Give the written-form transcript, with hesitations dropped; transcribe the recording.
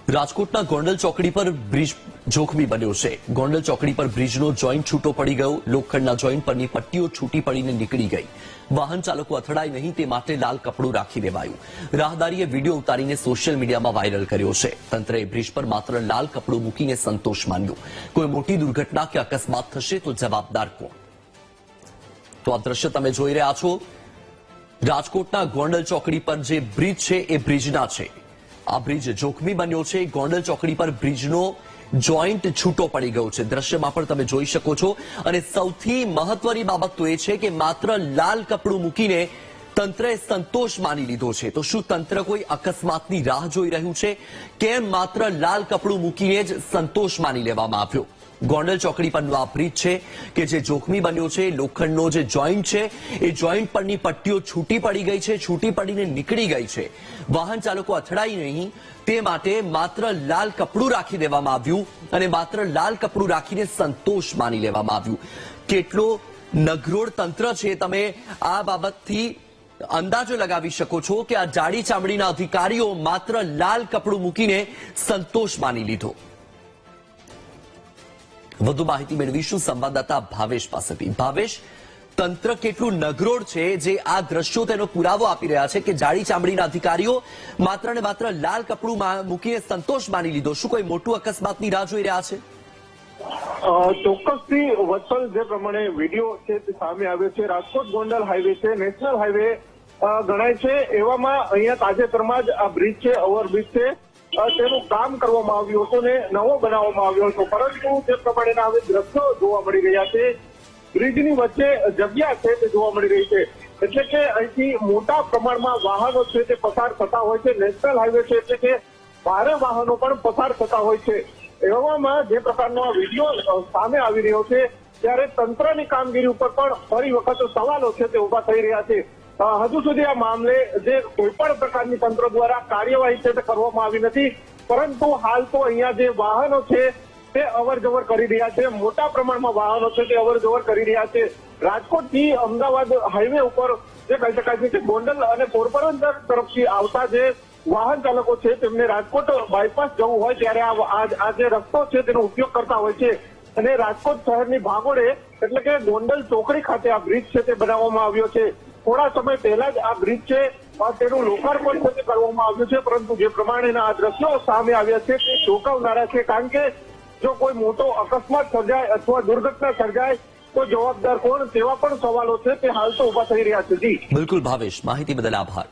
રાજકોટના ગોંડલ ચોકડી પર બ્રિજ જોખમી બન્યો છે। ગોંડલ ચોકડી પર બ્રિજનો જોઈન્ટ છૂટો પડી ગયો। લોખંડના જોઈન્ટ પરની પટ્ટીઓ છૂટી પડીને નીકળી ગઈ। વાહન ચાલકો અથડાય નહીં તે માટે લાલ કપડું રાખી દેવાયું। રાહદારીએ વિડીયો ઉતારીને સોશિયલ મીડિયામાં વાયરલ કર્યો છે। તંત્રએ બ્રિજ પર માત્ર લાલ કપડું મૂકીને સંતોષ માન્યો। કોઈ મોટી દુર્ઘટના કે અકસ્માત થશે તો જવાબદાર કોણ? તો આ દ્રશ્ય તમે જોઈ રહ્યા છો। રાજકોટના ગોંડલ ચોકડી પર જે બ્રિજ છે એ બ્રિજના છે। આ બ્રિજ જોખમી બન્યો છે। ગોંડલ ચોકડી પર બ્રિજનો જોઈન્ટ છૂટો પડી ગયો છે। દ્રશ્યમાં પણ તમે જોઈ શકો છો। અને સૌથી મહત્વની બાબત તો એ છે કે માત્ર લાલ કપડું મૂકીને તંત્રએ સંતોષ માની લીધો છે। તો શું તંત્ર કોઈ અકસ્માતની રાહ જોઈ રહ્યું છે? કેમ માત્ર લાલ કપડું મૂકીને જ સંતોષ માની લેવામાં આવ્યો? ગોંડલ ચોકડી પરનો આ બ્રિજ છે કે જે જોખમી બન્યો છે। લોખંડનો જે જોઈન્ટ છે એ જોઈન્ટ પરની પટ્ટીઓ છૂટી પડી ગઈ છે, છૂટી પડીને નીકળી ગઈ છે। વાહન ચાલકો અથડાય નહીં તે માટે માત્ર લાલ કપડું રાખી દેવામાં આવ્યું અને માત્ર લાલ કપડું રાખીને સંતોષ માની લેવામાં આવ્યું। કેટલો નગરોડ તંત્ર છે તમે આ બાબતથી અંદાજો લગાવી શકો છો કે આ જાડી ચામડીના અધિકારીઓ માત્ર લાલ કપડું મૂકીને સંતોષ માની લીધો। વધુ માહિતી મેળવીશું સંવાદદાતા ભાવેશ પાસેથી। ભાવેશ, તંત્ર કેટલું નગરોડ છે જે આ દ્રશ્યો તેનો પુરાવો આપી રહ્યા છે કે જાડી ચામડીના અધિકારીઓ માત્ર ને માત્ર લાલ કપડું મૂકીને સંતોષ માની લીધો? શું કોઈ મોટું અકસ્માતની રાહ જોઈ રહ્યા છે? ચોક્કસથી વત્સલ, જે પ્રમાણે વિડીયો છે તે સામે આવ્યો છે, રાજકોટ ગોંડલ હાઈવે છે, નેશનલ હાઈવે ગણાય છે। એવામાં અહીંયા તાજેતરમાં જ આ બ્રિજ છે, ઓવરબ્રિજ છે, તેનું કામ કરવામાં આવ્યું હતું ને નવો બનાવવામાં આવ્યો હતો। પરંતુ જે પ્રમાણેના હવે દ્રશ્યો જોવા મળી રહ્યા છે, બ્રિજની વચ્ચે જગ્યા છે તે જોવા મળી રહી છે। એટલે કે અહીંથી મોટા પ્રમાણમાં વાહનો છે તે પસાર થતા હોય છે। નેશનલ હાઈવે છે એટલે કે ભારે વાહનો પણ પસાર થતા હોય છે। એવામાં જે પ્રકારનો આ વિડીયો સામે આવી રહ્યો છે ત્યારે તંત્રની કામગીરી ઉપર પણ ફરી વખત સવાલો છે તે ઉભા થઈ રહ્યા છે। હજુ સુધી આ મામલે જે કોઈ પણ પ્રકારની તંત્ર દ્વારા કાર્યવાહી છે તે કરવામાં આવી નથી। પરંતુ હાલ તો અહીંયા જે વાહનો છે તે અવર જવર કરી રહ્યા છે, મોટા પ્રમાણમાં વાહનો છે તે અવર જવર કરી રહ્યા છે। રાજકોટથી અમદાવાદ હાઈવે ઉપર જે કહી શકાય છે કે ગોંડલ અને પોરબંદર તરફથી આવતા જે વાહન ચાલકો છે તેમને રાજકોટ બાયપાસ જવું હોય ત્યારે આ જે રસ્તો છે તેનો ઉપયોગ કરતા હોય છે। અને રાજકોટ શહેરની ભાગોળે એટલે કે ગોંડલ ચોકડી ખાતે આ બ્રિજ છે તે બનાવવામાં આવ્યો છે। થોડા સમય પહેલા જ આ બ્રિજ છે તેનું લોકાર્પણ છે તે કરવામાં આવ્યું છે। પરંતુ જે પ્રમાણેના આ દ્રશ્યો સામે આવ્યા છે તે ચોંકાવનારા છે, કારણ કે જો કોઈ મોટો અકસ્માત સર્જાય અથવા દુર્ઘટના સર્જાય તો જવાબદાર કોણ, તેવા પણ સવાલો છે તે હાલ તો ઉભા થઈ રહ્યા છે। જી બિલકુલ ભાવેશ, માહિતી બદલ આભાર।